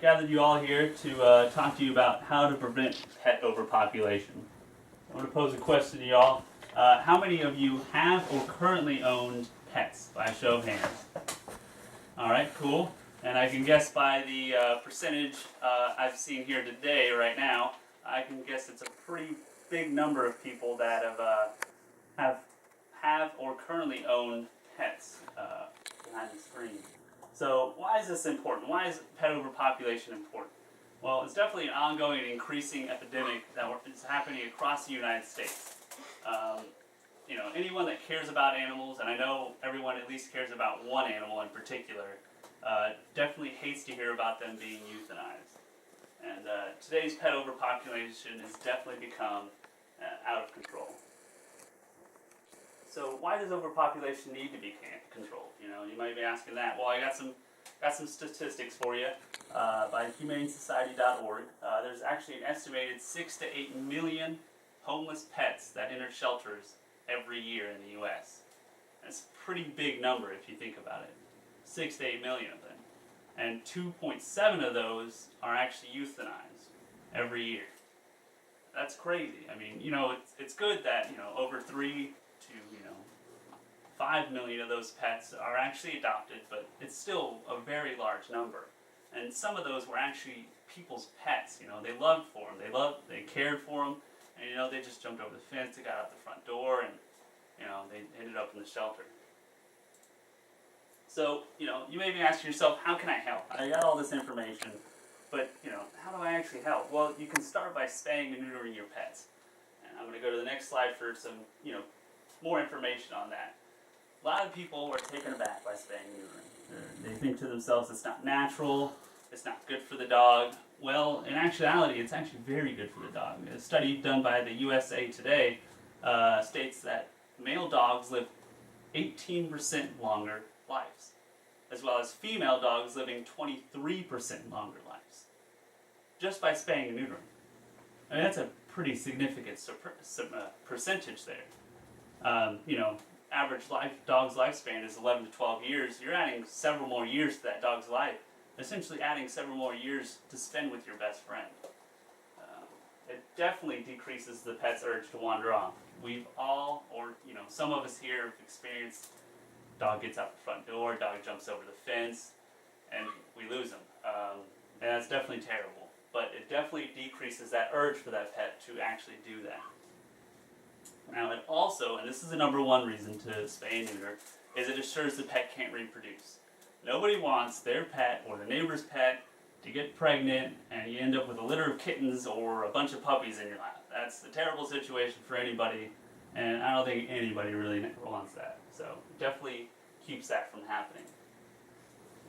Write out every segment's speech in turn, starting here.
gathered you all here to talk to you about how to prevent pet overpopulation. I want to pose a question to y'all. How many of you have or currently owned pets, by a show of hands? All right, cool. And I can guess by the percentage I've seen here today, right now, I can guess it's a pretty big number of people that have or currently own pets behind the screen. So why is this important? Why is pet overpopulation important? Well, it's definitely an ongoing and increasing epidemic that is happening across the United States. Anyone that cares about animals, and I know everyone at least cares about one animal in particular, definitely hates to hear about them being euthanized. And today's pet overpopulation has definitely become out of control. So why does overpopulation need to be controlled? You might be asking that. Well, I got some statistics for you by humanesociety.org. There's actually an estimated 6 to 8 million homeless pets that enter shelters every year in the U.S. That's a pretty big number if you think about it. 6 to 8 million of them. And 2.7 of those are actually euthanized every year. That's crazy. I mean, it's good that, over 3 to, 5 million of those pets are actually adopted, but it's still a very large number. And some of those were actually people's pets. They loved for them. They cared for them, and they just jumped over the fence, they got out the front door, and they ended up in the shelter. So, you may be asking yourself, how can I help? I got all this information, but, how do I actually help? Well, you can start by spaying and neutering your pets. And I'm going to go to the next slide for some, more information on that. A lot of people are taken aback by spaying and neutering. They think to themselves, it's not natural, it's not good for the dog. Well, in actuality, it's actually very good for the dog. A study done by the USA Today states that male dogs live 18% longer lives, as well as female dogs living 23% longer lives, just by spaying and neutering. I mean, that's a pretty significant percentage there. Average dog's lifespan is 11 to 12 years. You're adding several more years to that dog's life, essentially adding several more years to spend with your best friend. It definitely decreases the pet's urge to wander off. We've all, or some of us here have experienced dog gets out the front door, dog jumps over the fence, and we lose them. And that's definitely terrible. But it definitely decreases that urge for that pet to actually do that. Now, it also, and this is the number one reason to spay and neuter, is it assures the pet can't reproduce. Nobody wants their pet or the neighbor's pet to get pregnant and you end up with a litter of kittens or a bunch of puppies in your lap. That's a terrible situation for anybody, and I don't think anybody really wants that. So it definitely keeps that from happening.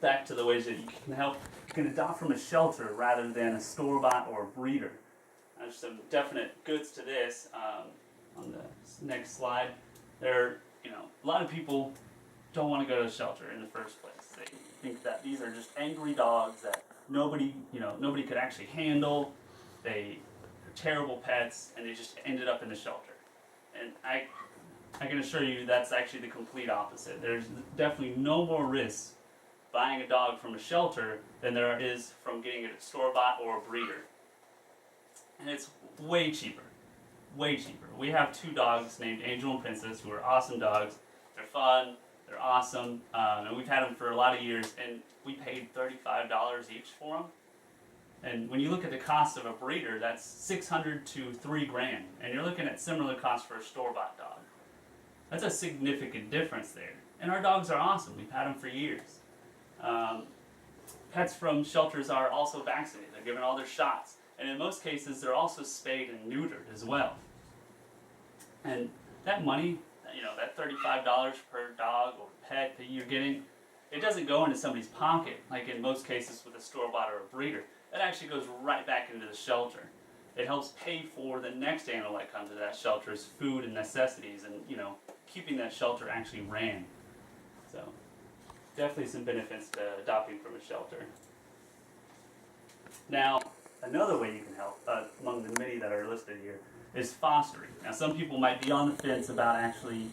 Back to the ways that you can help. You can adopt from a shelter rather than a store-bought or a breeder. There's some definite goods to this. On the next slide, a lot of people don't want to go to a shelter in the first place. They think that these are just angry dogs that nobody could actually handle. They're terrible pets, and they just ended up in the shelter. And I can assure you that's actually the complete opposite. There's definitely no more risk buying a dog from a shelter than there is from getting it at a store-bought or a breeder. And it's way cheaper. Way cheaper. We have 2 dogs named Angel and Princess who are awesome dogs. They're fun, they're awesome, and we've had them for a lot of years, and we paid $35 each for them. And when you look at the cost of a breeder, that's $600 to $3,000, and you're looking at similar costs for a store-bought dog. That's a significant difference there. And our dogs are awesome. We've had them for years. Pets from shelters are also vaccinated. They're given all their shots. And in most cases, they're also spayed and neutered as well. And that money, that $35 per dog or pet that you're getting, it doesn't go into somebody's pocket, like in most cases with a store-bought or a breeder. It actually goes right back into the shelter. It helps pay for the next animal that comes to that shelter's food and necessities, and keeping that shelter actually ran. So definitely some benefits to adopting from a shelter. Now, another way you can help, among the many that are listed here, is fostering. Now, some people might be on the fence about actually,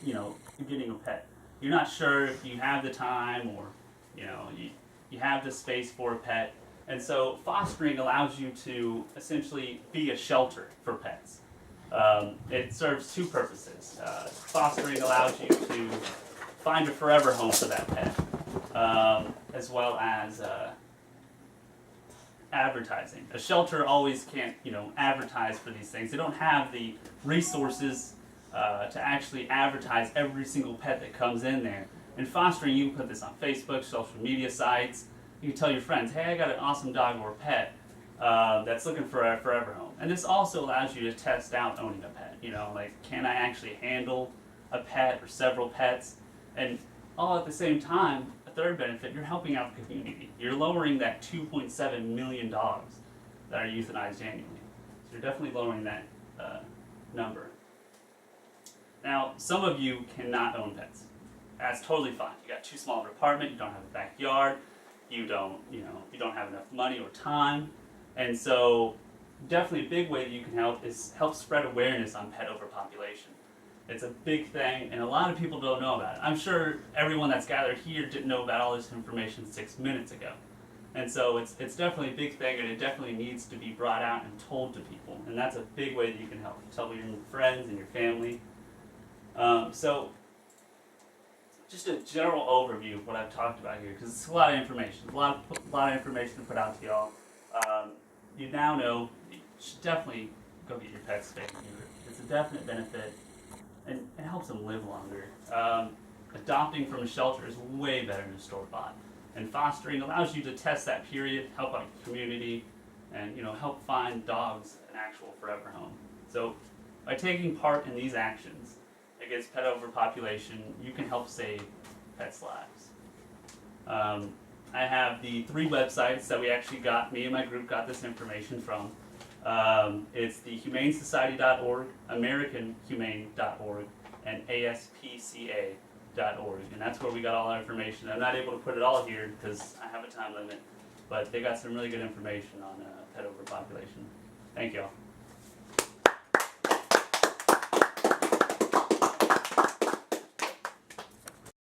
getting a pet. You're not sure if you have the time or, you have the space for a pet. And so fostering allows you to essentially be a shelter for pets. It serves two purposes. Fostering allows you to find a forever home for that pet, as well as advertising. A shelter always can't, advertise for these things. They don't have the resources to actually advertise every single pet that comes in there. In fostering, you can put this on Facebook, social media sites. You can tell your friends, hey, I got an awesome dog or pet that's looking for a forever home. And this also allows you to test out owning a pet. Can I actually handle a pet or several pets? And all at the same time, a third benefit, you're helping out the community. You're lowering that 2.7 million dogs that are euthanized annually. So you're definitely lowering that number. Now, some of you cannot own pets. That's totally fine. You got too small of an apartment, you don't have a backyard, you don't have enough money or time. And so definitely a big way that you can help is help spread awareness on pet overpopulation. It's a big thing, and a lot of people don't know about it. I'm sure everyone that's gathered here didn't know about all this information 6 minutes ago. And so it's definitely a big thing, and it definitely needs to be brought out and told to people. And that's a big way that you can help. Tell your friends and your family. So just a general overview of what I've talked about here, because it's a lot of information. A lot of information to put out to y'all. You now know you should definitely go get your pets spayed and neutered. It's a definite benefit, and it helps them live longer. Adopting from a shelter is way better than a store-bought. And fostering allows you to test that period, help out the community, and help find dogs an actual forever home. So by taking part in these actions against pet overpopulation, you can help save pets' lives. I have the 3 websites that me and my group got this information from. It's the humanesociety.org, americanhumane.org, and aspca.org, and that's where we got all our information. I'm not able to put it all here because I have a time limit, but they got some really good information on pet overpopulation. Thank y'all.